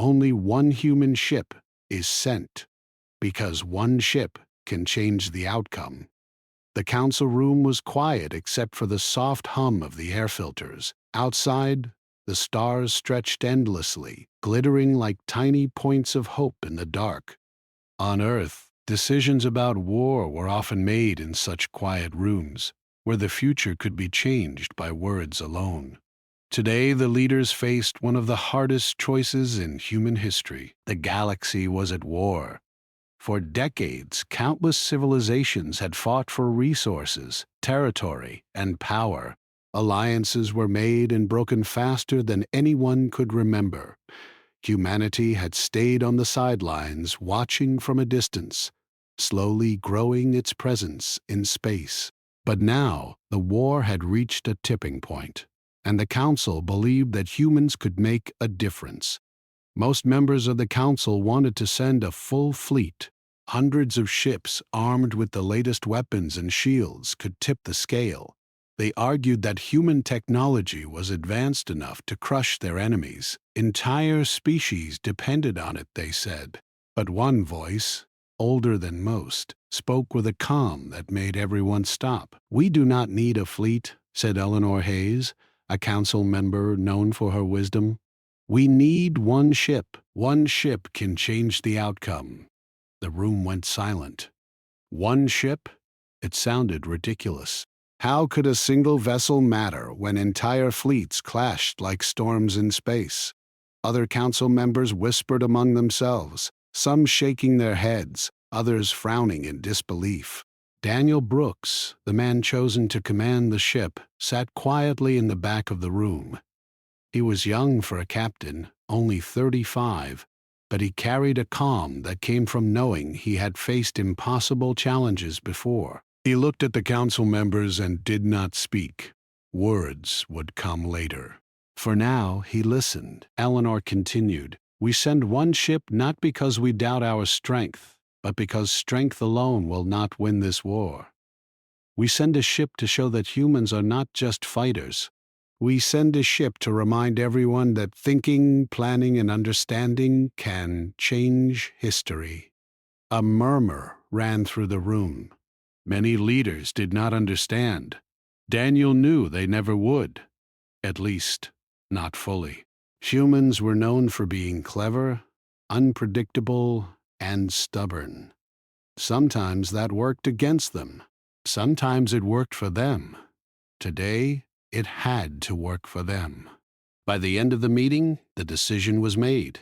only one human ship is sent, because one ship can change the outcome. The council room was quiet except for the soft hum of the air filters. Outside, the stars stretched endlessly, glittering like tiny points of hope in the dark. On Earth, decisions about war were often made in such quiet rooms, where the future could be changed by words alone. Today, the leaders faced one of the hardest choices in human history. The galaxy was at war. For decades, countless civilizations had fought for resources, territory, and power. Alliances were made and broken faster than anyone could remember. Humanity had stayed on the sidelines, watching from a distance, slowly growing its presence in space. But now, the war had reached a tipping point, and the Council believed that humans could make a difference. Most members of the Council wanted to send a full fleet. Hundreds of ships armed with the latest weapons and shields could tip the scale. They argued that human technology was advanced enough to crush their enemies. Entire species depended on it, they said. But one voice, older than most, spoke with a calm that made everyone stop. "We do not need a fleet," said Eleanor Hayes, a council member known for her wisdom. "We need one ship. One ship can change the outcome." The room went silent. One ship? It sounded ridiculous. How could a single vessel matter when entire fleets clashed like storms in space? Other council members whispered among themselves, some shaking their heads, others frowning in disbelief. Daniel Brooks, the man chosen to command the ship, sat quietly in the back of the room. He was young for a captain, only 35, but he carried a calm that came from knowing he had faced impossible challenges before. He looked at the council members and did not speak. Words would come later. For now, he listened. Eleanor continued, "We send one ship not because we doubt our strength, but because strength alone will not win this war. We send a ship to show that humans are not just fighters. We send a ship to remind everyone that thinking, planning, and understanding can change history." A murmur ran through the room. Many leaders did not understand. Daniel knew they never would. At least, not fully. Humans were known for being clever, unpredictable, and stubborn. Sometimes that worked against them. Sometimes it worked for them. Today, it had to work for them. By the end of the meeting, the decision was made.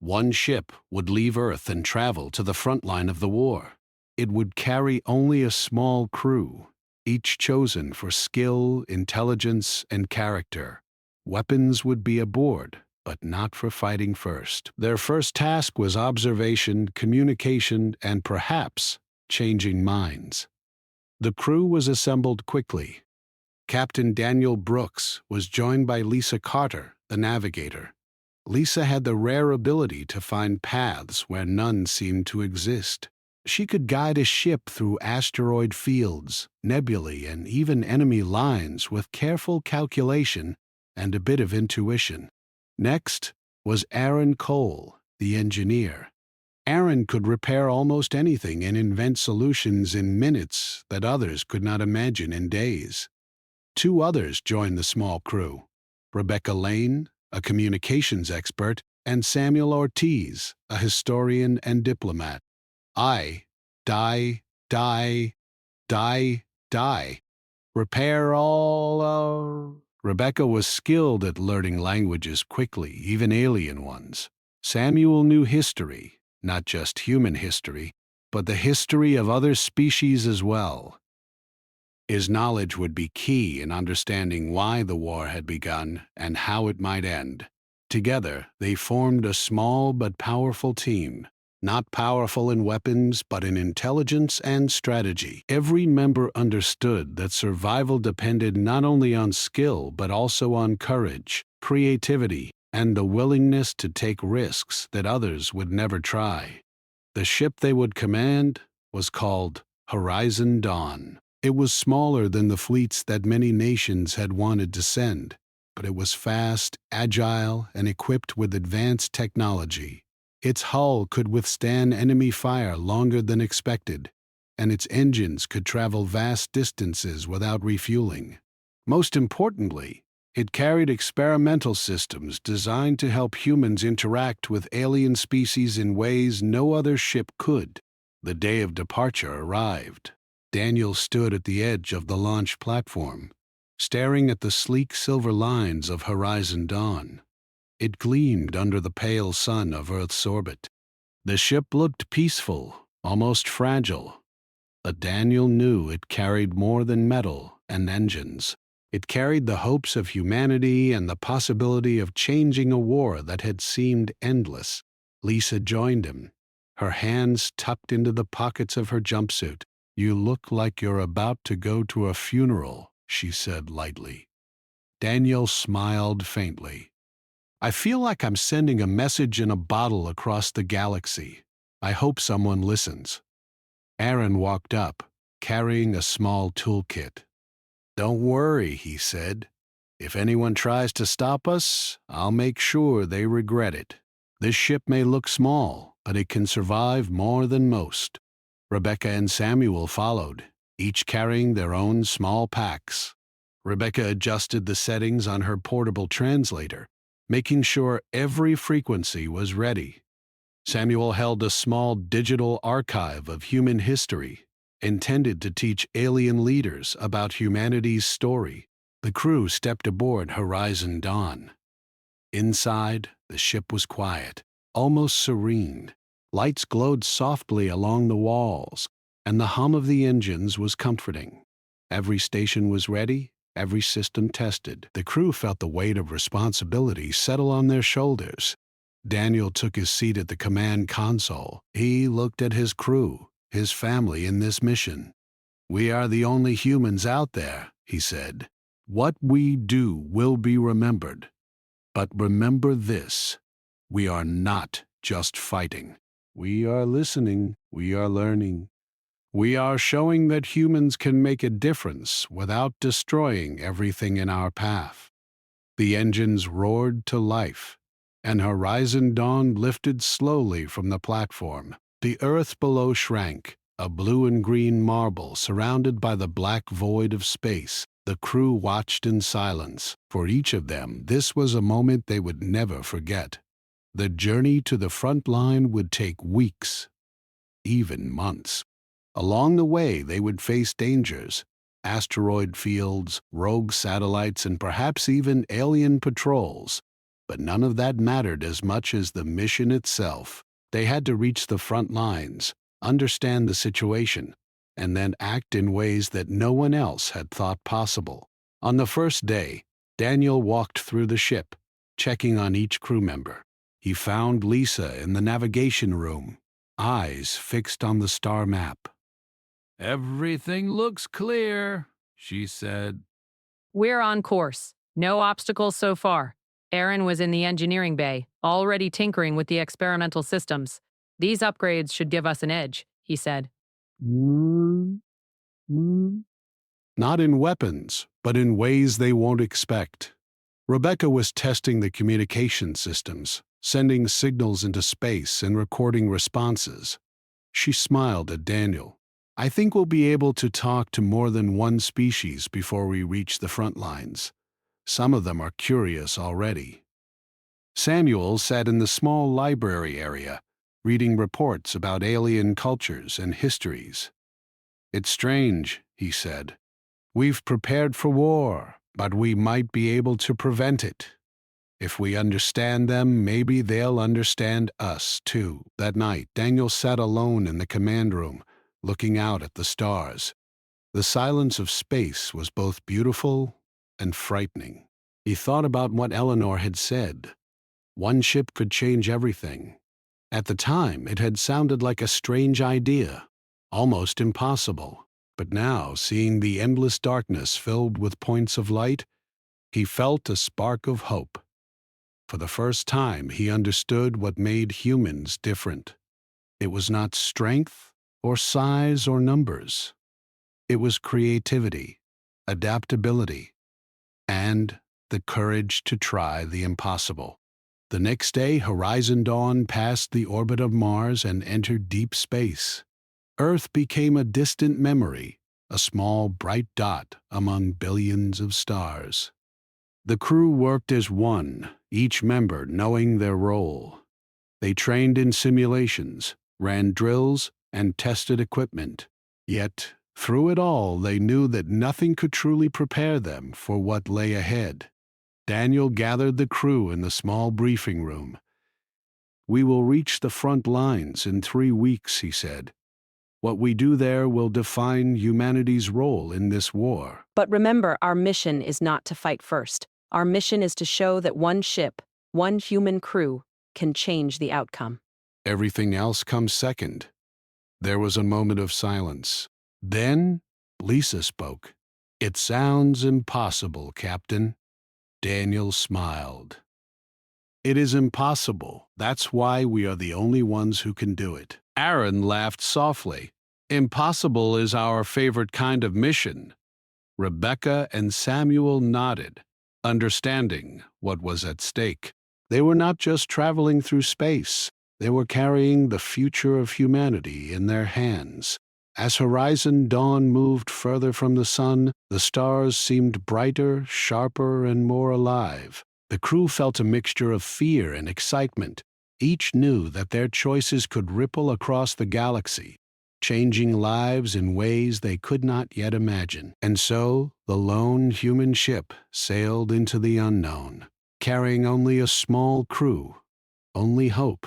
One ship would leave Earth and travel to the front line of the war. It would carry only a small crew, each chosen for skill, intelligence, and character. Weapons would be aboard, but not for fighting first. Their first task was observation, communication, and perhaps changing minds. The crew was assembled quickly. Captain Daniel Brooks was joined by Lisa Carter, the navigator. Lisa had the rare ability to find paths where none seemed to exist. She could guide a ship through asteroid fields, nebulae, and even enemy lines with careful calculation and a bit of intuition. Next was Aaron Cole, the engineer. Aaron could repair almost anything and invent solutions in minutes that others could not imagine in days. Two others joined the small crew: Rebecca Lane, a communications expert, and Samuel Ortiz, a historian and diplomat. Die. Repair all. Rebecca was skilled at learning languages quickly, even alien ones. Samuel knew history, not just human history, but the history of other species as well. His knowledge would be key in understanding why the war had begun and how it might end. Together, they formed a small but powerful team, not powerful in weapons but in intelligence and strategy. Every member understood that survival depended not only on skill but also on courage, creativity, and the willingness to take risks that others would never try. The ship they would command was called Horizon Dawn. It was smaller than the fleets that many nations had wanted to send. but it was fast, agile, and equipped with advanced technology. Its hull could withstand enemy fire longer than expected, and its engines could travel vast distances without refueling. Most importantly, it carried experimental systems designed to help humans interact with alien species in ways no other ship could. The day of departure arrived. Daniel stood at the edge of the launch platform, staring at the sleek silver lines of Horizon Dawn. It gleamed under the pale sun of Earth's orbit. The ship looked peaceful, almost fragile, but Daniel knew it carried more than metal and engines. It carried the hopes of humanity and the possibility of changing a war that had seemed endless. Lisa joined him, her hands tucked into the pockets of her jumpsuit. "You look like you're about to go to a funeral," she said lightly. Daniel smiled faintly. "I feel like I'm sending a message in a bottle across the galaxy. I hope someone listens." Aaron walked up, carrying a small toolkit. "Don't worry," he said. "If anyone tries to stop us, I'll make sure they regret it. This ship may look small, but it can survive more than most." Rebecca and Samuel followed, each carrying their own small packs. Rebecca adjusted the settings on her portable translator, making sure every frequency was ready. Samuel held a small digital archive of human history, intended to teach alien leaders about humanity's story. The crew stepped aboard Horizon Dawn. Inside, the ship was quiet, almost serene. Lights glowed softly along the walls, and the hum of the engines was comforting. Every station was ready, every system tested. The crew felt the weight of responsibility settle on their shoulders. Daniel took his seat at the command console. He looked at his crew, his family in this mission. "We are the only humans out there," he said. "What we do will be remembered. But remember this: we are not just fighting. We are listening, we are learning. We are showing that humans can make a difference without destroying everything in our path." The engines roared to life, and Horizon Dawn lifted slowly from the platform. The earth below shrank, a blue and green marble surrounded by the black void of space. The crew watched in silence. For each of them, this was a moment they would never forget. The journey to the front line would take weeks, even months. Along the way, they would face dangers: asteroid fields, rogue satellites, and perhaps even alien patrols. But none of that mattered as much as the mission itself. They had to reach the front lines, understand the situation, and then act in ways that no one else had thought possible. On the first day, Daniel walked through the ship, checking on each crew member. He found Lisa in the navigation room, eyes fixed on the star map. "Everything looks clear," she said. "We're on course. No obstacles so far." Aaron was in the engineering bay, already tinkering with the experimental systems. "These upgrades should give us an edge," he said. Not in weapons, but in ways they won't expect. Rebecca was testing the communication systems, sending signals into space and recording responses. She smiled at Daniel. "I think we'll be able to talk to more than one species before we reach the front lines. Some of them are curious already." Samuel sat in the small library area, reading reports about alien cultures and histories. "It's strange," he said. "We've prepared for war, but we might be able to prevent it. If we understand them, maybe they'll understand us, too." That night, Daniel sat alone in the command room, looking out at the stars. The silence of space was both beautiful and frightening. He thought about what Eleanor had said. One ship could change everything. At the time, it had sounded like a strange idea, almost impossible. But now, seeing the endless darkness filled with points of light, he felt a spark of hope. For the first time, he understood what made humans different. It was not strength or size or numbers. It was creativity, adaptability, and the courage to try the impossible. The next day, Horizon Dawn passed the orbit of Mars and entered deep space. Earth became a distant memory, a small bright dot among billions of stars. The crew worked as one, each member knowing their role. They trained in simulations, ran drills, and tested equipment. Yet, through it all, they knew that nothing could truly prepare them for what lay ahead. Daniel gathered the crew in the small briefing room. "We will reach the front lines in 3 weeks," he said. "What we do there will define humanity's role in this war." But remember, our mission is not to fight first. Our mission is to show that one ship, one human crew, can change the outcome. Everything else comes second. There was a moment of silence. Then, Lisa spoke. "It sounds impossible, Captain." Daniel smiled. "It is impossible. That's why we are the only ones who can do it." Aaron laughed softly. "Impossible is our favorite kind of mission." Rebecca and Samuel nodded, understanding what was at stake. They were not just traveling through space. They were carrying the future of humanity in their hands. As Horizon Dawn moved further from the sun, the stars seemed brighter, sharper, and more alive. The crew felt a mixture of fear and excitement. Each knew that their choices could ripple across the galaxy, changing lives in ways they could not yet imagine. And so, the lone human ship sailed into the unknown, carrying only a small crew, only hope,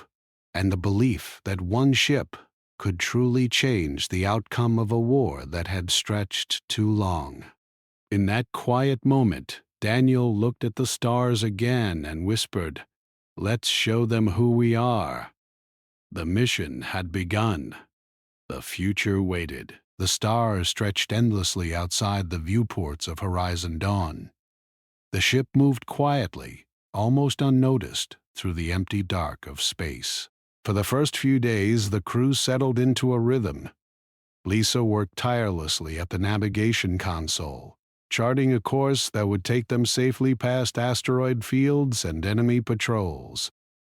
and the belief that one ship could truly change the outcome of a war that had stretched too long. In that quiet moment, Daniel looked at the stars again and whispered, "Let's show them who we are." The mission had begun. The future waited. The stars stretched endlessly outside the viewports of Horizon Dawn. The ship moved quietly, almost unnoticed, through the empty dark of space. For the first few days, the crew settled into a rhythm. Lisa worked tirelessly at the navigation console, charting a course that would take them safely past asteroid fields and enemy patrols.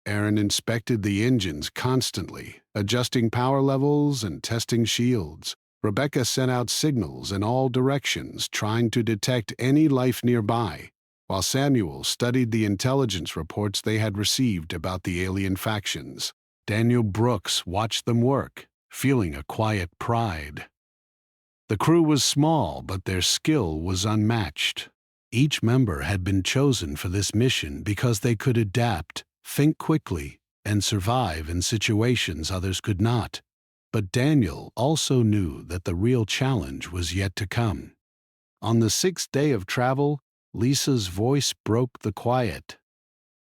Aaron inspected the engines constantly, adjusting power levels and testing shields. Rebecca sent out signals in all directions, trying to detect any life nearby, while Samuel studied the intelligence reports they had received about the alien factions. Daniel Brooks watched them work, feeling a quiet pride. The crew was small, but their skill was unmatched. Each member had been chosen for this mission because they could adapt, think quickly, and survive in situations others could not. But Daniel also knew that the real challenge was yet to come. On the 6th day of travel, Lisa's voice broke the quiet.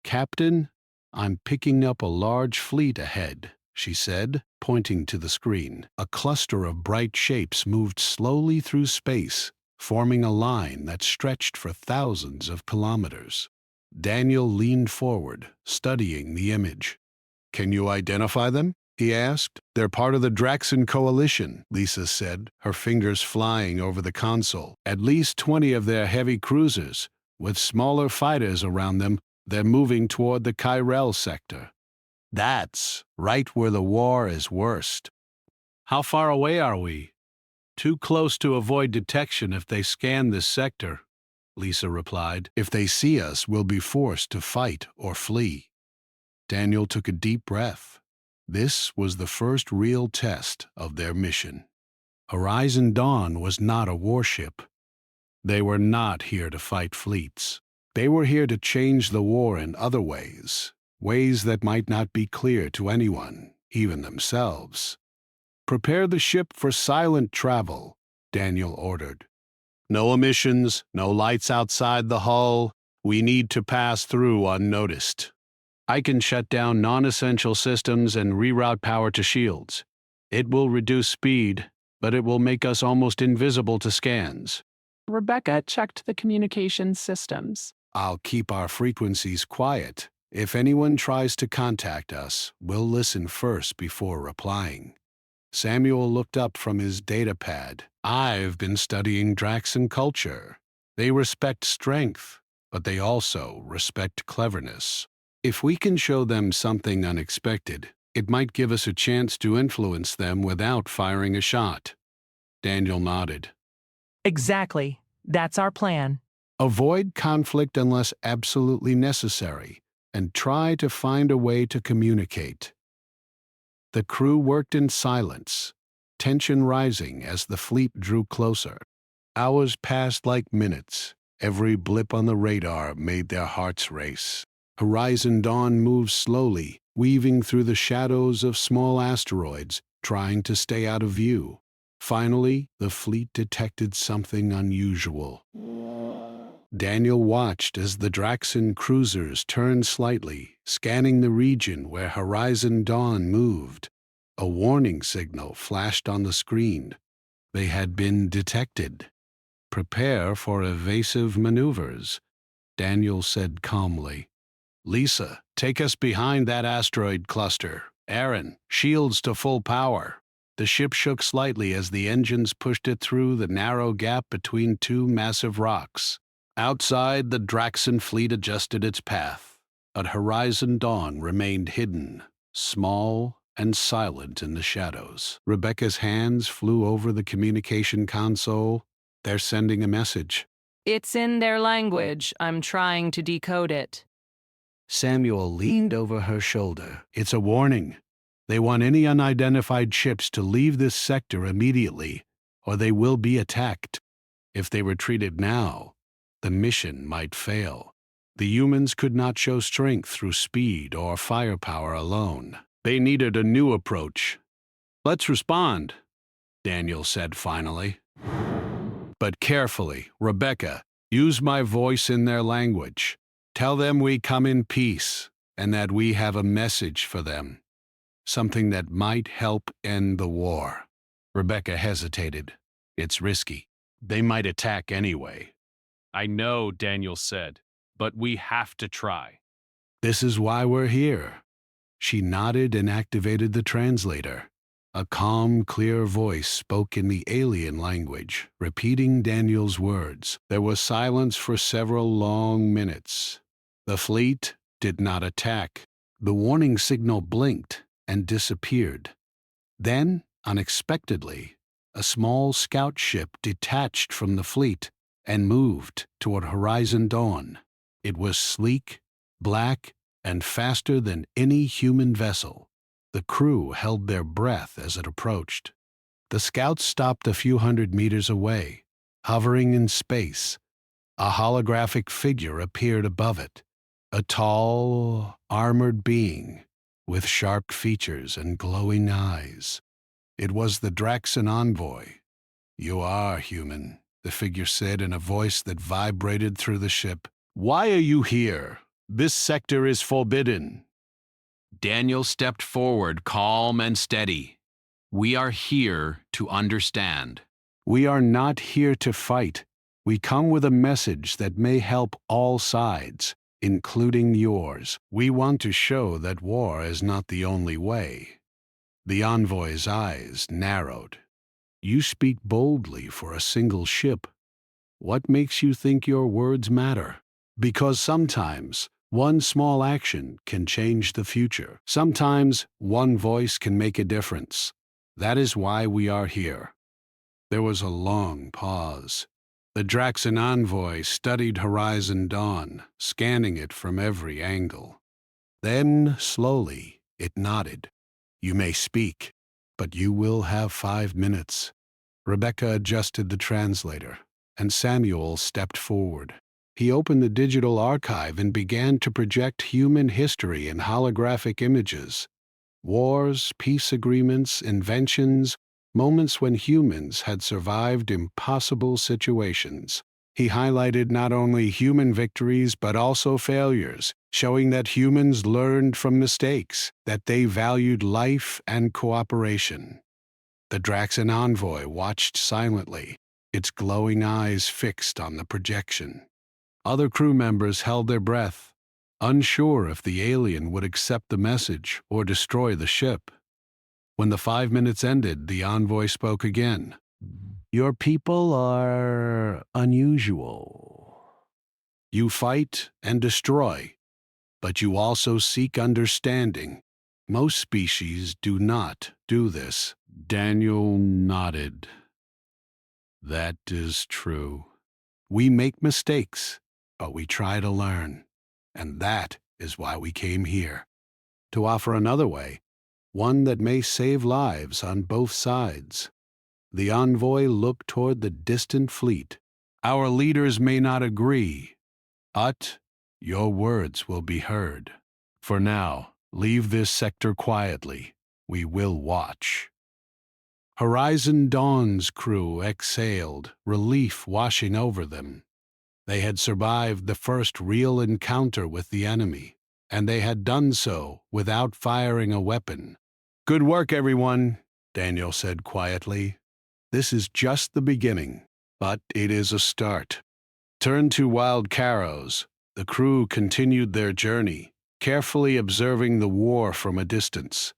"Captain, I'm picking up a large fleet ahead," she said, pointing to the screen. A cluster of bright shapes moved slowly through space, forming a line that stretched for thousands of kilometers. Daniel leaned forward, studying the image. "Can you identify them?" he asked. "They're part of the Draxan Coalition," Lisa said, her fingers flying over the console. "At least 20 of their heavy cruisers, with smaller fighters around them. They're moving toward the Kyrell sector. That's right where the war is worst." "How far away are we?" "Too close to avoid detection if they scan this sector," Lisa replied. "If they see us, we'll be forced to fight or flee." Daniel took a deep breath. This was the first real test of their mission. Horizon Dawn was not a warship. They were not here to fight fleets. They were here to change the war in other ways, ways that might not be clear to anyone, even themselves. "Prepare the ship for silent travel," Daniel ordered. "No emissions, no lights outside the hull. We need to pass through unnoticed. I can shut down non-essential systems and reroute power to shields. It will reduce speed, but it will make us almost invisible to scans." Rebecca checked the communications systems. "I'll keep our frequencies quiet. If anyone tries to contact us, we'll listen first before replying." Samuel looked up from his datapad. "I've been studying Draxan culture. They respect strength, but they also respect cleverness. If we can show them something unexpected, it might give us a chance to influence them without firing a shot. Daniel nodded. Exactly. That's our plan. Avoid conflict unless absolutely necessary, and try to find a way to communicate. The crew worked in silence, tension rising as the fleet drew closer. Hours passed like minutes. Every blip on the radar made their hearts race. Horizon Dawn moved slowly, weaving through the shadows of small asteroids, trying to stay out of view. Finally, the fleet detected something unusual. Daniel watched as the Draxan cruisers turned slightly, scanning the region where Horizon Dawn moved. A warning signal flashed on the screen. They had been detected. Prepare for evasive maneuvers, Daniel said calmly. Lisa, take us behind that asteroid cluster. Aaron, shields to full power. The ship shook slightly as the engines pushed it through the narrow gap between two massive rocks. Outside, the Draxan fleet adjusted its path, but Horizon Dawn remained hidden, small and silent in the shadows. Rebecca's hands flew over the communication console. They're sending a message. It's in their language. I'm trying to decode it. Samuel leaned over her shoulder. It's a warning. They want any unidentified ships to leave this sector immediately, or they will be attacked. If they retreated now, the mission might fail. The humans could not show strength through speed or firepower alone. They needed a new approach. Let's respond, Daniel said finally. But carefully, Rebecca, use my voice in their language. Tell them we come in peace and that we have a message for them. Something that might help end the war. Rebecca hesitated. It's risky. They might attack anyway. I know, Daniel said, but we have to try. This is why we're here. She nodded and activated the translator. A calm, clear voice spoke in the alien language, repeating Daniel's words. There was silence for several long minutes. The fleet did not attack. The warning signal blinked and disappeared. Then, unexpectedly, a small scout ship detached from the fleet and moved toward Horizon Dawn. It was sleek, black, and faster than any human vessel. The crew held their breath as it approached. The scouts stopped a few hundred meters away, hovering in space. A holographic figure appeared above it, a tall, armored being with sharp features and glowing eyes. It was the Draxan envoy. You are human, the figure said in a voice that vibrated through the ship. Why are you here? This sector is forbidden. Daniel stepped forward, calm and steady. We are here to understand. We are not here to fight. We come with a message that may help all sides, including yours. We want to show that war is not the only way. The envoy's eyes narrowed. You speak boldly for a single ship. What makes you think your words matter? Because sometimes one small action can change the future. Sometimes one voice can make a difference. That is why we are here. There was a long pause. The Draxan envoy studied Horizon Dawn, scanning it from every angle. Then, slowly, it nodded. You may speak, but you will have 5 minutes. Rebecca adjusted the translator, and Samuel stepped forward. He opened the digital archive and began to project human history in holographic images. Wars, peace agreements, inventions, moments when humans had survived impossible situations. He highlighted not only human victories but also failures, showing that humans learned from mistakes, that they valued life and cooperation. The Draxan envoy watched silently, its glowing eyes fixed on the projection. Other crew members held their breath, unsure if the alien would accept the message or destroy the ship. When the 5 minutes ended, the envoy spoke again. Your people are unusual. You fight and destroy, but you also seek understanding. Most species do not do this. Daniel nodded. That is true. We make mistakes, but we try to learn. And that is why we came here. To offer another way, one that may save lives on both sides. The envoy looked toward the distant fleet. Our leaders may not agree, but your words will be heard. For now, leave this sector quietly. We will watch. Horizon Dawn's crew exhaled, relief washing over them. They had survived the first real encounter with the enemy, and they had done so without firing a weapon. Good work, everyone, Daniel said quietly. This is just the beginning, but it is a start. Turned to Wild Carrows, the crew continued their journey, carefully observing the war from a distance.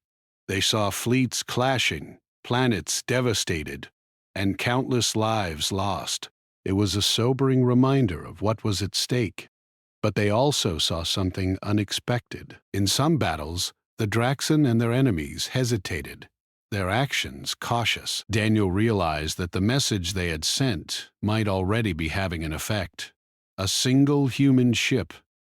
They saw fleets clashing, planets devastated, and countless lives lost. It was a sobering reminder of what was at stake. But they also saw something unexpected. In some battles, the Draxan and their enemies hesitated, their actions cautious. Daniel realized that the message they had sent might already be having an effect. A single human ship,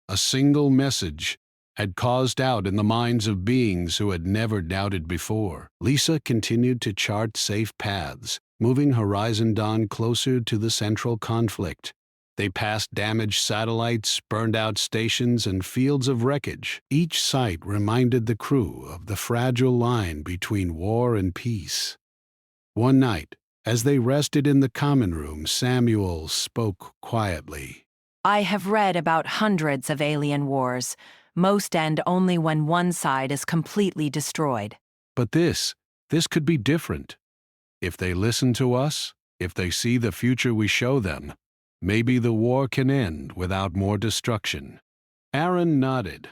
a single message, had caused doubt in the minds of beings who had never doubted before. Lisa continued to chart safe paths, moving Horizon Dawn closer to the central conflict. They passed damaged satellites, burned-out stations, and fields of wreckage. Each sight reminded the crew of the fragile line between war and peace. One night, as they rested in the common room, Samuel spoke quietly. I have read about hundreds of alien wars. Most end only when one side is completely destroyed. But this could be different. If they listen to us, if they see the future we show them, maybe the war can end without more destruction. Aaron nodded.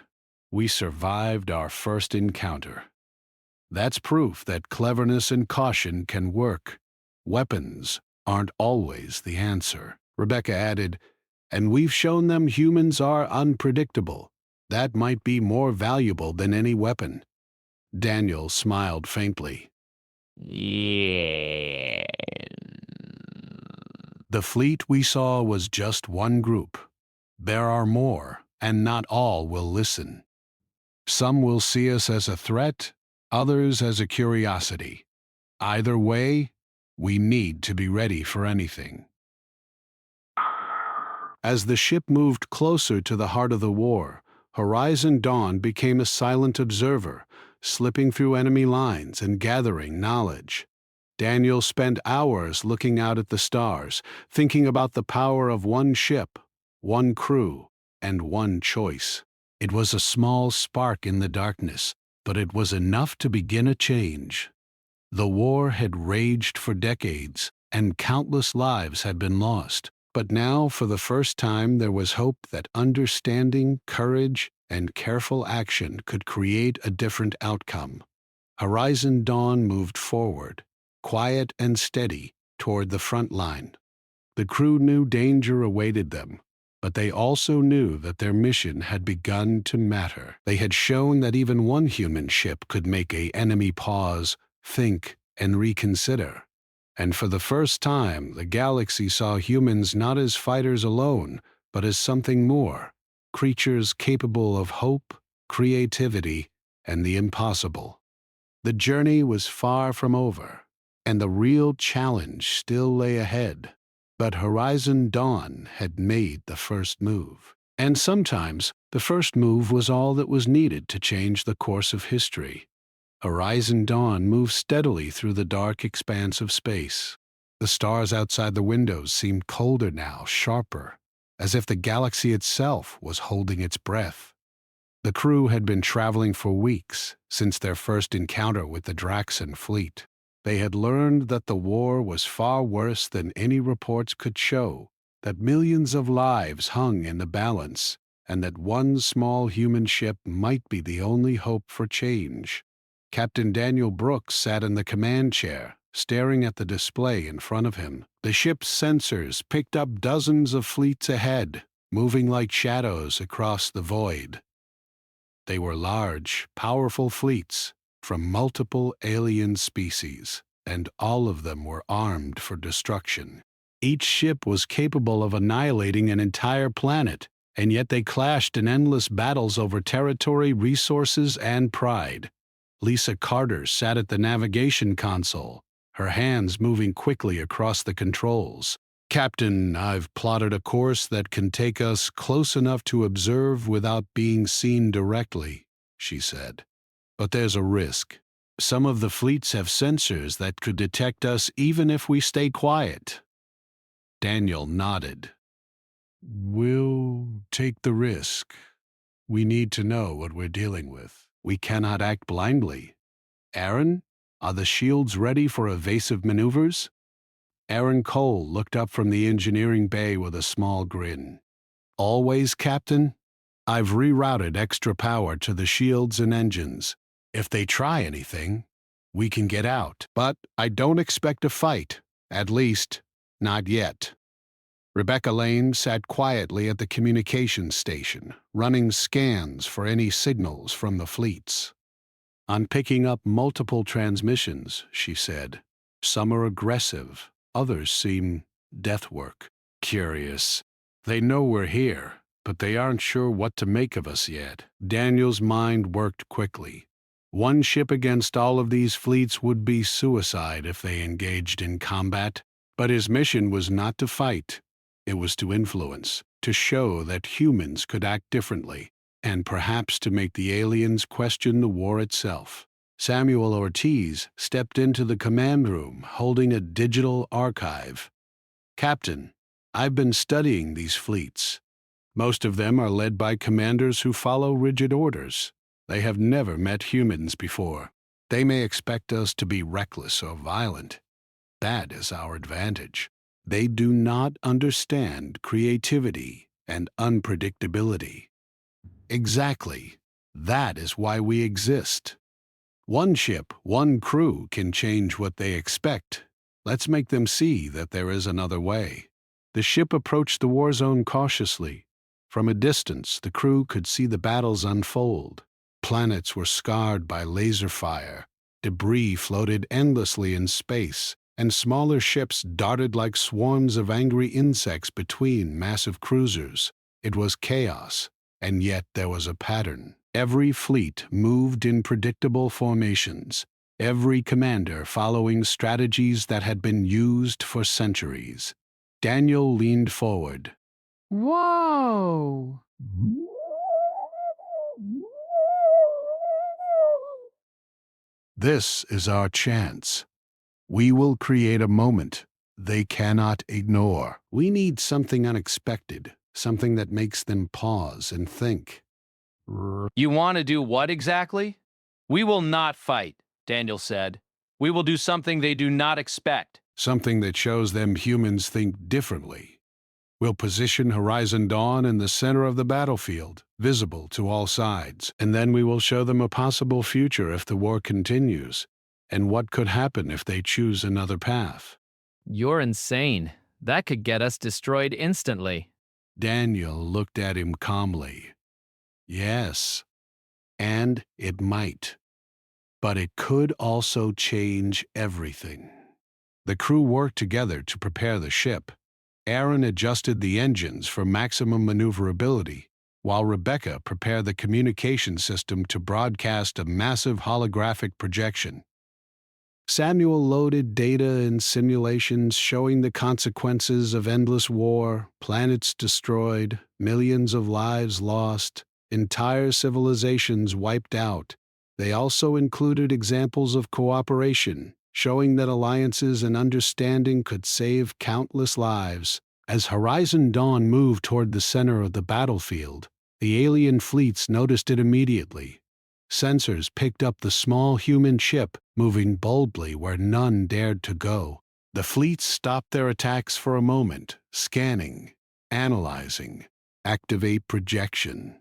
We survived our first encounter. That's proof that cleverness and caution can work. Weapons aren't always the answer. Rebecca added, and we've shown them humans are unpredictable. That might be more valuable than any weapon. Daniel smiled faintly. Yeah. The fleet we saw was just one group. There are more, and not all will listen. Some will see us as a threat, others as a curiosity. Either way, we need to be ready for anything. As the ship moved closer to the heart of the war, Horizon Dawn became a silent observer, slipping through enemy lines and gathering knowledge. Daniel spent hours looking out at the stars, thinking about the power of one ship, one crew, and one choice. It was a small spark in the darkness, but it was enough to begin a change. The war had raged for decades, and countless lives had been lost. But now, for the first time, there was hope that understanding, courage, and careful action could create a different outcome. Horizon Dawn moved forward, quiet and steady, toward the front line. The crew knew danger awaited them, but they also knew that their mission had begun to matter. They had shown that even one human ship could make an enemy pause, think, and reconsider. And for the first time, the galaxy saw humans not as fighters alone, but as something more, creatures capable of hope, creativity, and the impossible. The journey was far from over, and the real challenge still lay ahead. But Horizon Dawn had made the first move. And sometimes, the first move was all that was needed to change the course of history. Horizon Dawn moved steadily through the dark expanse of space. The stars outside the windows seemed colder now, sharper, as if the galaxy itself was holding its breath. The crew had been traveling for weeks, since their first encounter with the Draxan fleet. They had learned that the war was far worse than any reports could show, that millions of lives hung in the balance, and that one small human ship might be the only hope for change. Captain Daniel Brooks sat in the command chair, staring at the display in front of him. The ship's sensors picked up dozens of fleets ahead, moving like shadows across the void. They were large, powerful fleets from multiple alien species, and all of them were armed for destruction. Each ship was capable of annihilating an entire planet, and yet they clashed in endless battles over territory, resources, and pride. Lisa Carter sat at the navigation console, her hands moving quickly across the controls. "Captain, I've plotted a course that can take us close enough to observe without being seen directly," she said. "But there's a risk. Some of the fleets have sensors that could detect us even if we stay quiet." Daniel nodded. "We'll take the risk. We need to know what we're dealing with. We cannot act blindly. Aaron, are the shields ready for evasive maneuvers?" Aaron Cole looked up from the engineering bay with a small grin. "Always, Captain. I've rerouted extra power to the shields and engines. If they try anything, we can get out. But I don't expect a fight. At least, not yet." Rebecca Lane sat quietly at the communications station, running scans for any signals from the fleets. "I'm picking up multiple transmissions," she said. "Some are aggressive. Others seem deathwork. Curious. They know we're here, but they aren't sure what to make of us yet." Daniel's mind worked quickly. One ship against all of these fleets would be suicide if they engaged in combat, but his mission was not to fight. It was to influence, to show that humans could act differently, and perhaps to make the aliens question the war itself. Samuel Ortiz stepped into the command room holding a digital archive. "Captain, I've been studying these fleets. Most of them are led by commanders who follow rigid orders. They have never met humans before. They may expect us to be reckless or violent. That is our advantage. They do not understand creativity and unpredictability." "Exactly. That is why we exist. One ship, one crew can change what they expect. Let's make them see that there is another way." The ship approached the war zone cautiously. From a distance, the crew could see the battles unfold. Planets were scarred by laser fire. Debris floated endlessly in space, and smaller ships darted like swarms of angry insects between massive cruisers. It was chaos, and yet there was a pattern. Every fleet moved in predictable formations, every commander following strategies that had been used for centuries. Daniel leaned forward. Whoa! "This is our chance. We will create a moment they cannot ignore. We need something unexpected, something that makes them pause and think." "You want to do what exactly?" "We will not fight," Daniel said. "We will do something they do not expect." "Something that shows them humans think differently. We'll position Horizon Dawn in the center of the battlefield, visible to all sides, and then we will show them a possible future if the war continues, and what could happen if they choose another path." "You're insane. That could get us destroyed instantly." Daniel looked at him calmly. "Yes, and it might. But it could also change everything." The crew worked together to prepare the ship. Aaron adjusted the engines for maximum maneuverability, while Rebecca prepared the communication system to broadcast a massive holographic projection. Samuel loaded data and simulations showing the consequences of endless war, planets destroyed, millions of lives lost, entire civilizations wiped out. They also included examples of cooperation, showing that alliances and understanding could save countless lives. As Horizon Dawn moved toward the center of the battlefield, the alien fleets noticed it immediately. Sensors picked up the small human ship, moving boldly where none dared to go. The fleets stopped their attacks for a moment, scanning, analyzing, activate projection.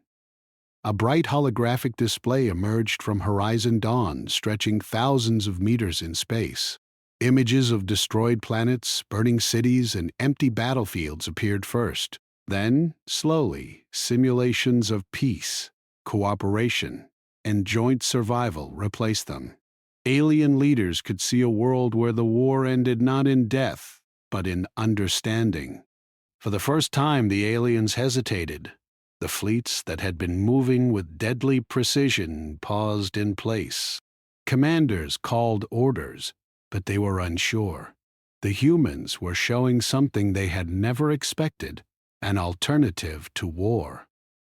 A bright holographic display emerged from Horizon Dawn, stretching thousands of meters in space. Images of destroyed planets, burning cities, and empty battlefields appeared first. Then, slowly, simulations of peace, cooperation, and joint survival replaced them. Alien leaders could see a world where the war ended not in death, but in understanding. For the first time, the aliens hesitated. The fleets that had been moving with deadly precision paused in place. Commanders called orders, but they were unsure. The humans were showing something they had never expected, an alternative to war.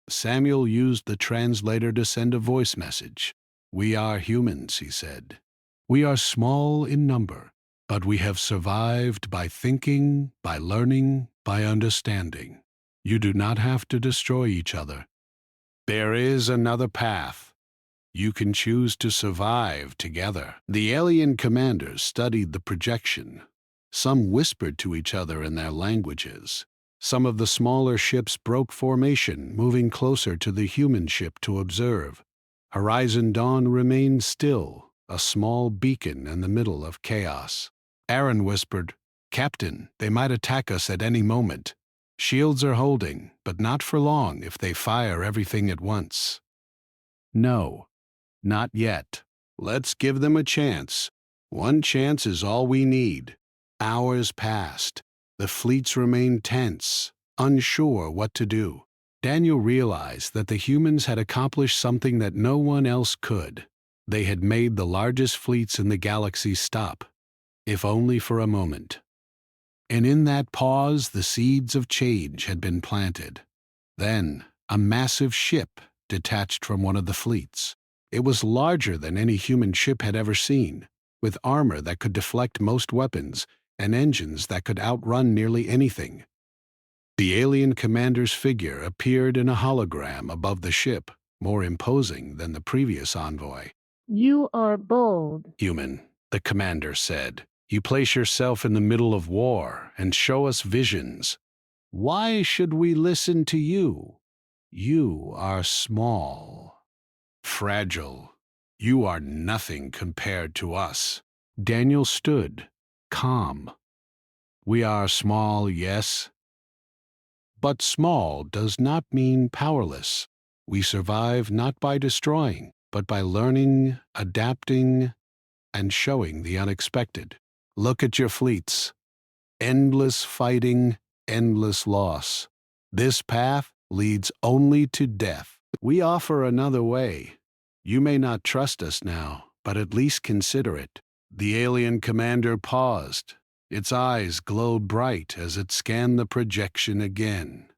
Samuel used the translator to send a voice message. "We are humans," he said. "We are small in number, but we have survived by thinking, by learning, by understanding. You do not have to destroy each other. There is another path. You can choose to survive together." The alien commanders studied the projection. Some whispered to each other in their languages. Some of the smaller ships broke formation, moving closer to the human ship to observe. Horizon Dawn remained still, a small beacon in the middle of chaos. Aaron whispered, "Captain, they might attack us at any moment. Shields are holding, but not for long if they fire everything at once." "No, not yet. Let's give them a chance. One chance is all we need." Hours passed. The fleets remained tense, unsure what to do. Daniel realized that the humans had accomplished something that no one else could. They had made the largest fleets in the galaxy stop, if only for a moment. And in that pause, the seeds of change had been planted. Then, a massive ship detached from one of the fleets. It was larger than any human ship had ever seen, with armor that could deflect most weapons and engines that could outrun nearly anything. The alien commander's figure appeared in a hologram above the ship, more imposing than the previous envoy. "You are bold." "Human," the commander said. "You place yourself in the middle of war and show us visions. Why should we listen to you? You are small, fragile. You are nothing compared to us." Daniel stood, calm. "We are small, yes, but small does not mean powerless. We survive not by destroying, but by learning, adapting, and showing the unexpected. Look at your fleets. Endless fighting, endless loss. This path leads only to death. We offer another way. You may not trust us now, but at least consider it." The alien commander paused. Its eyes glowed bright as it scanned the projection again.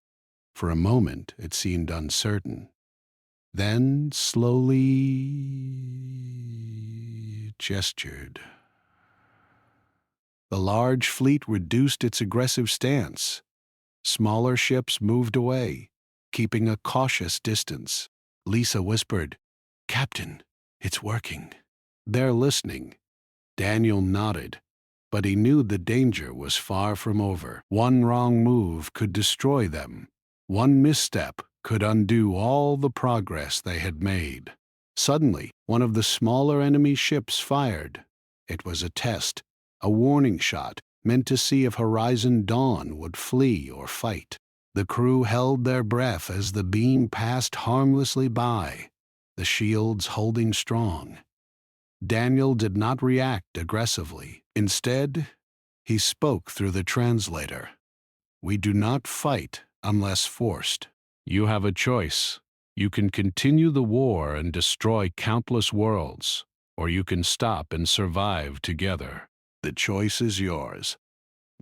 For a moment, it seemed uncertain. Then, slowly gestured. The large fleet reduced its aggressive stance. Smaller ships moved away, keeping a cautious distance. Lisa whispered, "Captain, it's working." "They're listening." Daniel nodded, but he knew the danger was far from over. One wrong move could destroy them. One misstep could undo all the progress they had made. Suddenly, one of the smaller enemy ships fired. It was a test, a warning shot meant to see if Horizon Dawn would flee or fight. The crew held their breath as the beam passed harmlessly by, the shields holding strong. Daniel did not react aggressively. Instead, he spoke through the translator. "We do not fight unless forced. You have a choice. You can continue the war and destroy countless worlds, or you can stop and survive together. The choice is yours."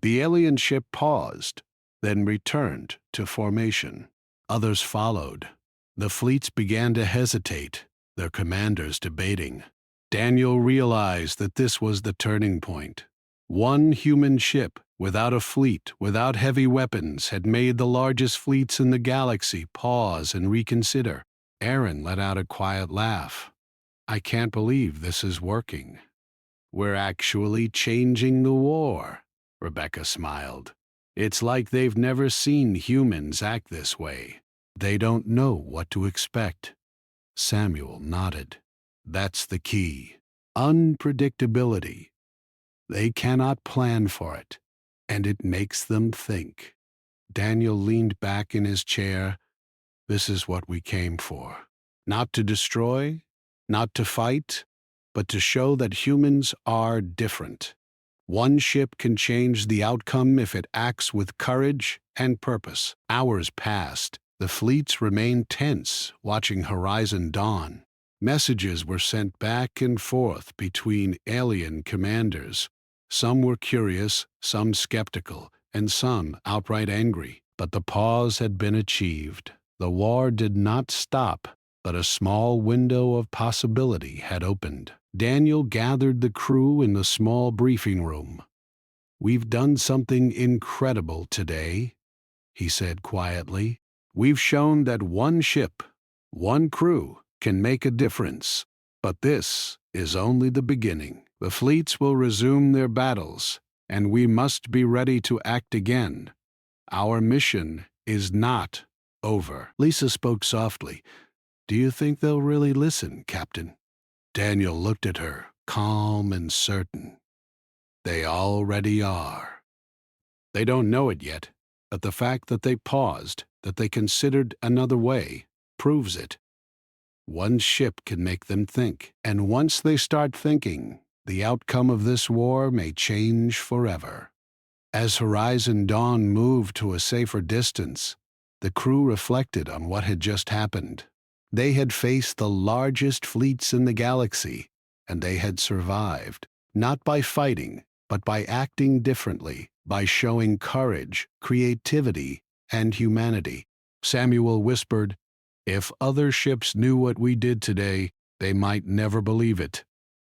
The alien ship paused, then returned to formation. Others followed. The fleets began to hesitate, their commanders debating. Daniel realized that this was the turning point. One human ship, without a fleet, without heavy weapons, had made the largest fleets in the galaxy pause and reconsider. Aaron let out a quiet laugh. "I can't believe this is working." "We're actually changing the war," Rebecca smiled. "It's like they've never seen humans act this way. They don't know what to expect." Samuel nodded. "That's the key. Unpredictability. They cannot plan for it, and it makes them think." Daniel leaned back in his chair. This is what we came for. Not to destroy, not to fight, but to show that humans are different. One ship can change the outcome if it acts with courage and purpose. Hours passed. The fleets remained tense, watching Horizon dawn. Messages were sent back and forth between alien commanders. Some were curious, some skeptical, and some outright angry. But the pause had been achieved. The war did not stop, but a small window of possibility had opened. Daniel gathered the crew in the small briefing room. "We've done something incredible today," he said quietly. "We've shown that one ship, one crew, can make a difference. But this is only the beginning. The fleets will resume their battles, and we must be ready to act again. Our mission is not over." Lisa spoke softly. "Do you think they'll really listen, Captain?" Daniel looked at her, calm and certain. "They already are. They don't know it yet, but the fact that they paused, that they considered another way, proves it. One ship can make them think, and once they start thinking, the outcome of this war may change forever." As Horizon Dawn moved to a safer distance, the crew reflected on what had just happened. They had faced the largest fleets in the galaxy, and they had survived, not by fighting, but by acting differently, by showing courage, creativity, and humanity. Samuel whispered, "If other ships knew what we did today, they might never believe it.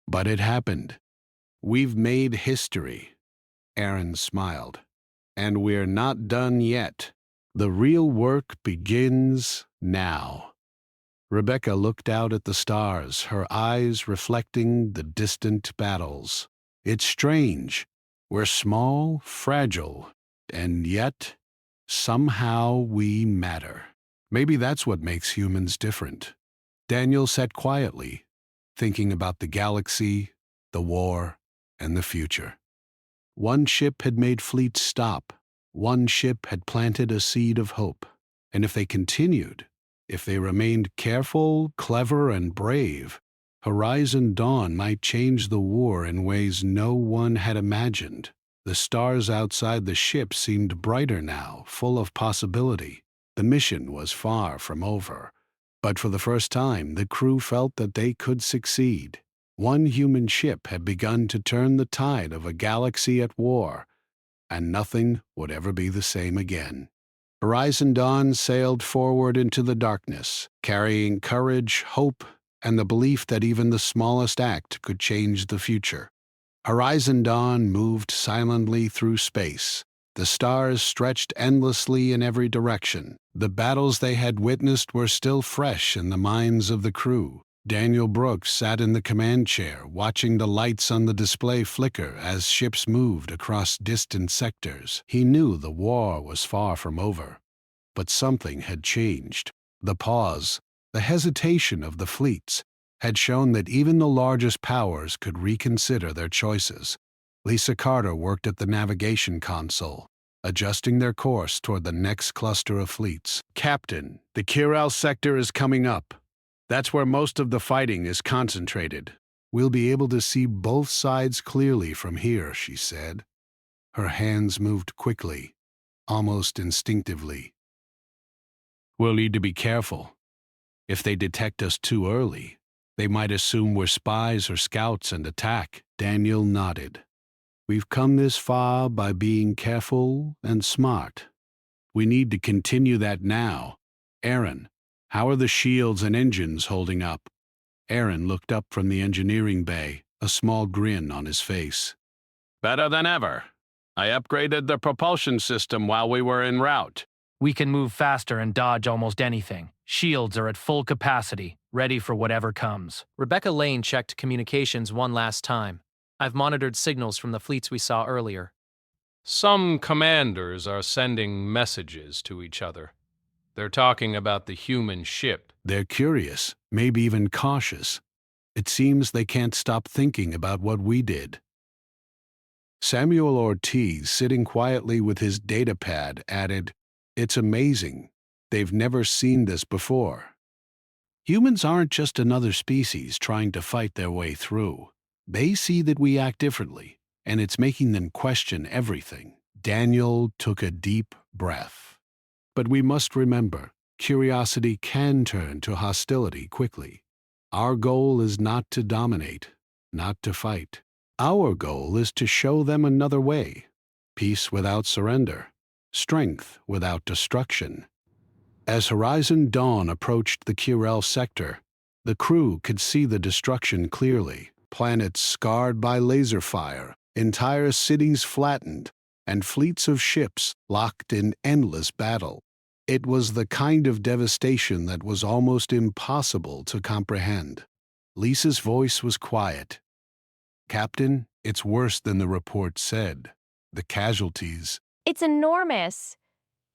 But it happened. We've made history." Aaron smiled. "And we're not done yet. The real work begins now." Rebecca looked out at the stars, her eyes reflecting the distant battles. "It's strange. We're small, fragile, and yet, somehow we matter. Maybe that's what makes humans different." Daniel sat quietly, thinking about the galaxy, the war, and the future. One ship had made fleets stop. One ship had planted a seed of hope. And if they continued, if they remained careful, clever, and brave, Horizon Dawn might change the war in ways no one had imagined. The stars outside the ship seemed brighter now, full of possibility. The mission was far from over, but for the first time the crew felt that they could succeed. One human ship had begun to turn the tide of a galaxy at war, and nothing would ever be the same again. Horizon Dawn sailed forward into the darkness, carrying courage, hope, and the belief that even the smallest act could change the future. Horizon Dawn moved silently through space. The stars stretched endlessly in every direction. The battles they had witnessed were still fresh in the minds of the crew. Daniel Brooks sat in the command chair, watching the lights on the display flicker as ships moved across distant sectors. He knew the war was far from over, but something had changed. The pause, the hesitation of the fleets, had shown that even the largest powers could reconsider their choices. Lisa Carter worked at the navigation console, adjusting their course toward the next cluster of fleets. "Captain, the Kiral sector is coming up. That's where most of the fighting is concentrated. We'll be able to see both sides clearly from here," she said. Her hands moved quickly, almost instinctively. "We'll need to be careful. If they detect us too early, they might assume we're spies or scouts and attack." Daniel nodded. "We've come this far by being careful and smart. We need to continue that now. Aaron, how are the shields and engines holding up?" Aaron looked up from the engineering bay, a small grin on his face. "Better than ever. I upgraded the propulsion system while we were en route." We can move faster and dodge almost anything. Shields are at full capacity, ready for whatever comes. Rebecca Lane checked communications one last time. "I've monitored signals from the fleets we saw earlier." Some commanders are sending messages to each other. They're talking about the human ship. They're curious, maybe even cautious. It seems they can't stop thinking about what we did. Samuel Ortiz, sitting quietly with his datapad, added, It's amazing. They've never seen this before. Humans aren't just another species trying to fight their way through. They see that we act differently, and it's making them question everything. Daniel took a deep breath. But we must remember, curiosity can turn to hostility quickly. Our goal is not to dominate, not to fight. Our goal is to show them another way. Peace without surrender, strength without destruction. As Horizon Dawn approached the Curel sector, the crew could see the destruction clearly. Planets scarred by laser fire, entire cities flattened, and fleets of ships locked in endless battle. It was the kind of devastation that was almost impossible to comprehend. Lisa's voice was quiet. "Captain, it's worse than the report said. The casualties." It's enormous.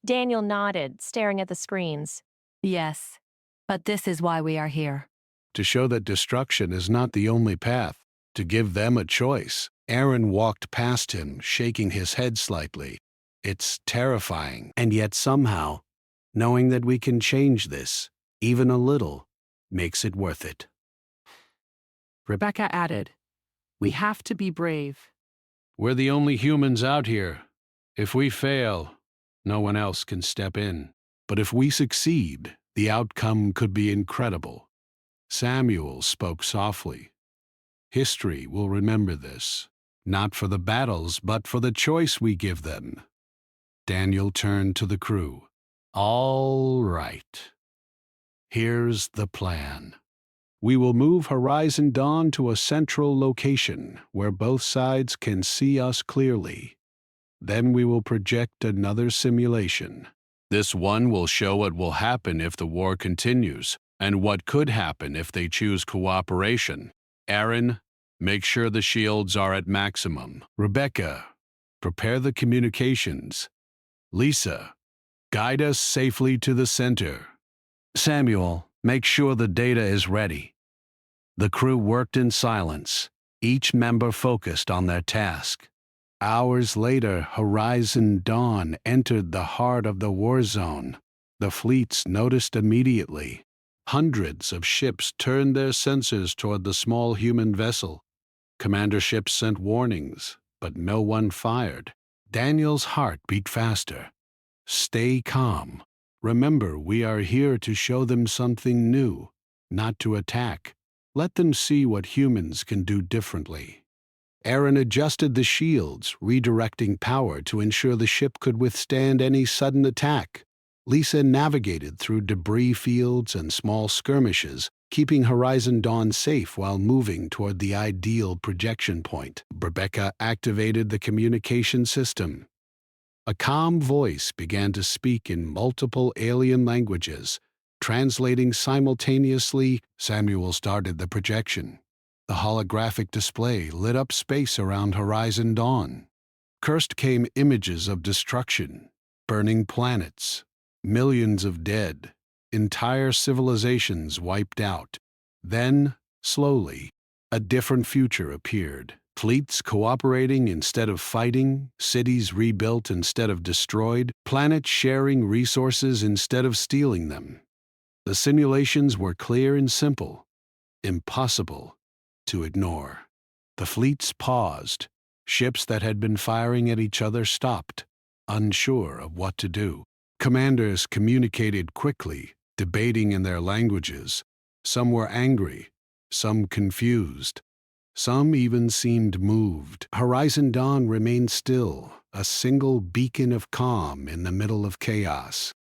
Daniel nodded, staring at the screens. Yes, but this is why we are here. To show that destruction is not the only path, to give them a choice. Aaron walked past him, shaking his head slightly. It's terrifying, and yet somehow, knowing that we can change this, even a little, makes it worth it. Rebecca added, "We have to be brave." We're the only humans out here. If we fail, no one else can step in. But if we succeed, the outcome could be incredible. Samuel spoke softly. History will remember this, not for the battles, but for the choice we give them. Daniel turned to the crew. All right. Here's the plan. We will move Horizon Dawn to a central location where both sides can see us clearly. Then we will project another simulation. This one will show what will happen if the war continues, and what could happen if they choose cooperation. Aaron, make sure the shields are at maximum. Rebecca, prepare the communications. Lisa, guide us safely to the center. Samuel, make sure the data is ready. The crew worked in silence, each member focused on their task. Hours later, Horizon Dawn entered the heart of the war zone. The fleets noticed immediately. Hundreds of ships turned their sensors toward the small human vessel. Commander ships sent warnings, but no one fired. Daniel's heart beat faster. Stay calm. Remember, we are here to show them something new, not to attack. Let them see what humans can do differently. Aaron adjusted the shields, redirecting power to ensure the ship could withstand any sudden attack. Lisa navigated through debris fields and small skirmishes, keeping Horizon Dawn safe while moving toward the ideal projection point. Rebecca activated the communication system. A calm voice began to speak in multiple alien languages. Translating simultaneously, Samuel started the projection. The holographic display lit up space around Horizon Dawn. Cursed came images of destruction, burning planets, millions of dead, entire civilizations wiped out. Then, slowly, a different future appeared. Fleets cooperating instead of fighting, cities rebuilt instead of destroyed, planets sharing resources instead of stealing them. The simulations were clear and simple, impossible to ignore. The fleets paused. Ships that had been firing at each other stopped, unsure of what to do. Commanders communicated quickly, debating in their languages. Some were angry, some confused. Some even seemed moved. Horizon Dawn remained still, a single beacon of calm in the middle of chaos.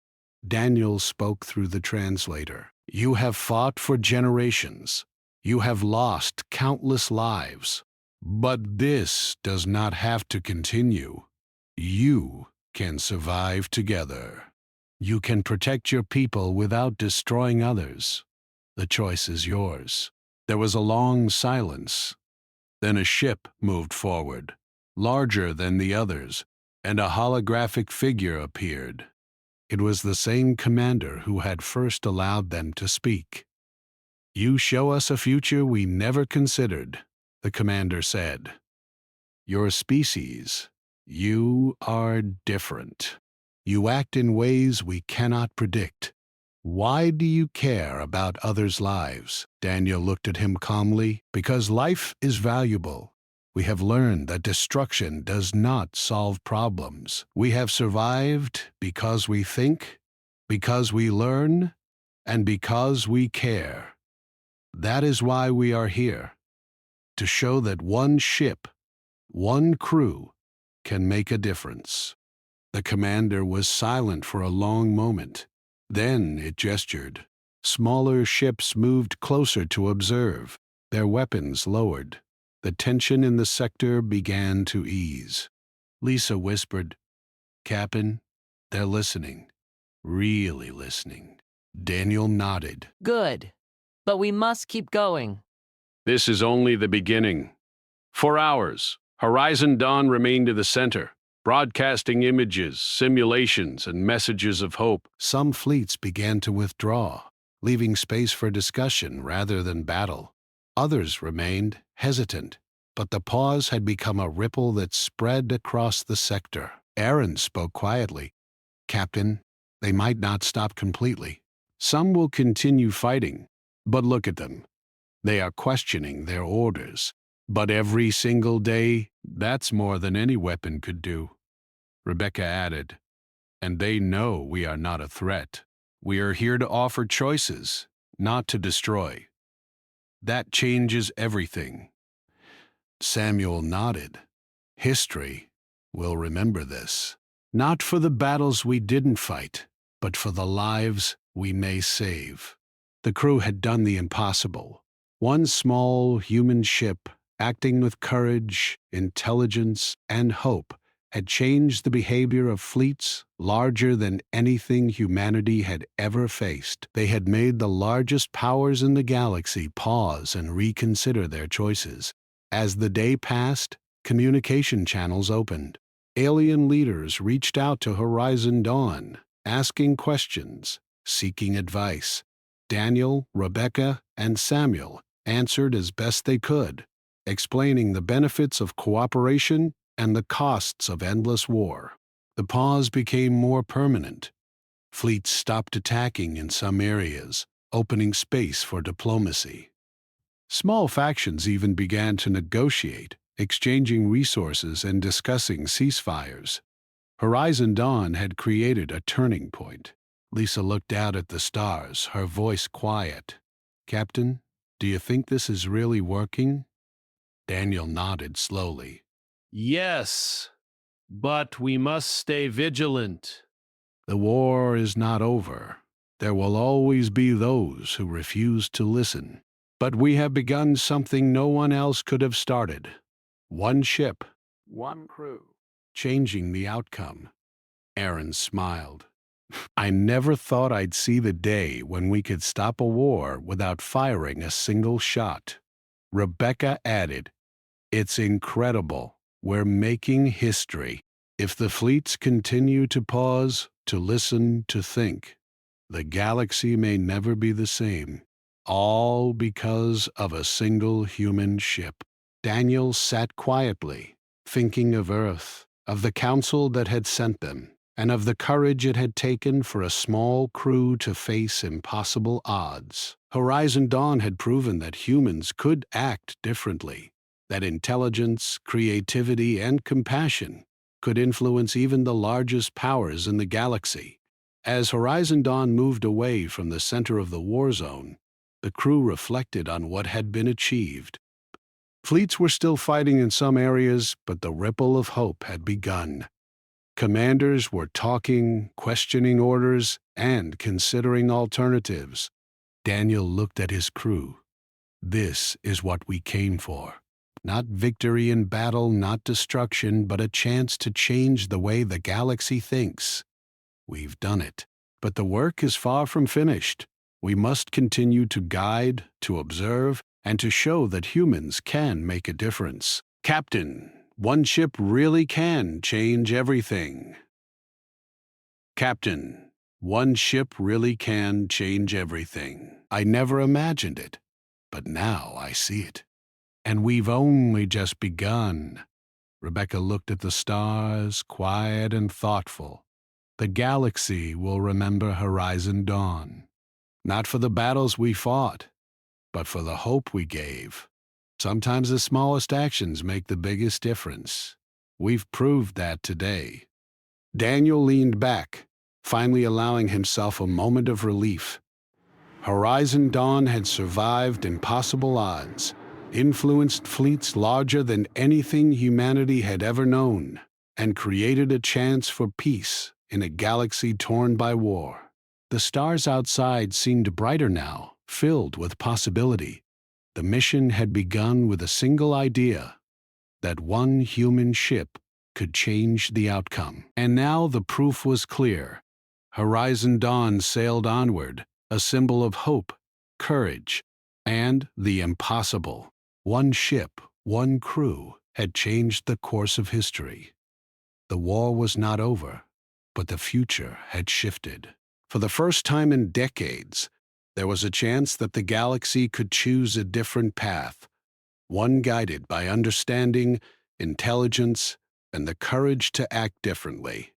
Daniel spoke through the translator. You have fought for generations. You have lost countless lives. But this does not have to continue. You can survive together. You can protect your people without destroying others. The choice is yours. There was a long silence. Then a ship moved forward, larger than the others, and a holographic figure appeared. It was the same commander who had first allowed them to speak. You show us a future we never considered, the commander said. Your species, you are different. You act in ways we cannot predict. Why do you care about others' lives? Daniel looked at him calmly. Because life is valuable. We have learned that destruction does not solve problems. We have survived because we think, because we learn, and because we care. That is why we are here. To show that one ship, one crew, can make a difference. The commander was silent for a long moment. Then it gestured. Smaller ships moved closer to observe, their weapons lowered. The tension in the sector began to ease. Lisa whispered, "Captain, they're listening. Really listening." Daniel nodded. Good. But we must keep going. This is only the beginning. For hours, Horizon Dawn remained in the center, broadcasting images, simulations, and messages of hope. Some fleets began to withdraw, leaving space for discussion rather than battle. Others remained hesitant, but the pause had become a ripple that spread across the sector. Aaron spoke quietly. "Captain, they might not stop completely. Some will continue fighting, but look at them. They are questioning their orders. But every single day, that's more than any weapon could do." Rebecca added, "And they know we are not a threat. We are here to offer choices, not to destroy. That changes everything." Samuel nodded. "History will remember this. Not for the battles we didn't fight, but for the lives we may save." The crew had done the impossible. One small human ship, acting with courage, intelligence, and hope, had changed the behavior of fleets larger than anything humanity had ever faced. They had made the largest powers in the galaxy pause and reconsider their choices. As the day passed, communication channels opened. Alien leaders reached out to Horizon Dawn, asking questions, seeking advice. Daniel, Rebecca, and Samuel answered as best they could, explaining the benefits of cooperation and the costs of endless war. The pause became more permanent. Fleets stopped attacking in some areas, opening space for diplomacy. Small factions even began to negotiate, exchanging resources and discussing ceasefires. Horizon Dawn had created a turning point. Lisa looked out at the stars, her voice quiet. "Captain, do you think this is really working?" Daniel nodded slowly. Yes, but we must stay vigilant. The war is not over. There will always be those who refuse to listen. But we have begun something no one else could have started. One ship, one crew, changing the outcome. Aaron smiled. "I never thought I'd see the day when we could stop a war without firing a single shot." Rebecca added, "It's incredible. We're making history. If the fleets continue to pause, to listen, to think, the galaxy may never be the same. All because of a single human ship." Daniel sat quietly, thinking of Earth, of the council that had sent them, and of the courage it had taken for a small crew to face impossible odds. Horizon Dawn had proven that humans could act differently, that intelligence, creativity, and compassion could influence even the largest powers in the galaxy. As Horizon Dawn moved away from the center of the war zone, the crew reflected on what had been achieved. Fleets were still fighting in some areas, but the ripple of hope had begun. Commanders were talking, questioning orders, and considering alternatives. Daniel looked at his crew. "This is what we came for. Not victory in battle, not destruction, but a chance to change the way the galaxy thinks. We've done it. But the work is far from finished. We must continue to guide, to observe, and to show that humans can make a difference. Captain, one ship really can change everything." Captain, one ship really can change everything. I never imagined it, but now I see it. And we've only just begun. Rebecca looked at the stars, quiet and thoughtful. The galaxy will remember Horizon Dawn, not for the battles we fought, but for the hope we gave. Sometimes the smallest actions make the biggest difference. We've proved that today. Daniel leaned back, finally allowing himself a moment of relief. Horizon Dawn had survived impossible odds, influenced fleets larger than anything humanity had ever known, and created a chance for peace in a galaxy torn by war. The stars outside seemed brighter now, filled with possibility. The mission had begun with a single idea, that one human ship could change the outcome. And now the proof was clear. Horizon Dawn sailed onward, a symbol of hope, courage, and the impossible. One ship, one crew, had changed the course of history. The war was not over, but the future had shifted. For the first time in decades, there was a chance that the galaxy could choose a different path, one guided by understanding, intelligence, and the courage to act differently.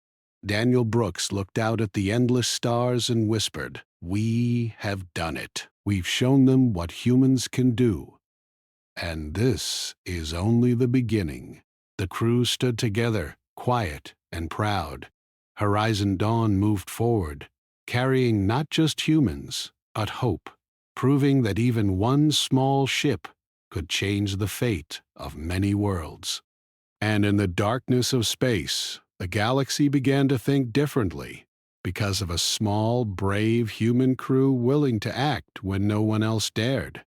Daniel Brooks looked out at the endless stars and whispered, "We have done it. We've shown them what humans can do. And this is only the beginning." The crew stood together, quiet and proud. Horizon Dawn moved forward, carrying not just humans, but hope, proving that even one small ship could change the fate of many worlds. And in the darkness of space, the galaxy began to think differently, because of a small, brave human crew willing to act when no one else dared.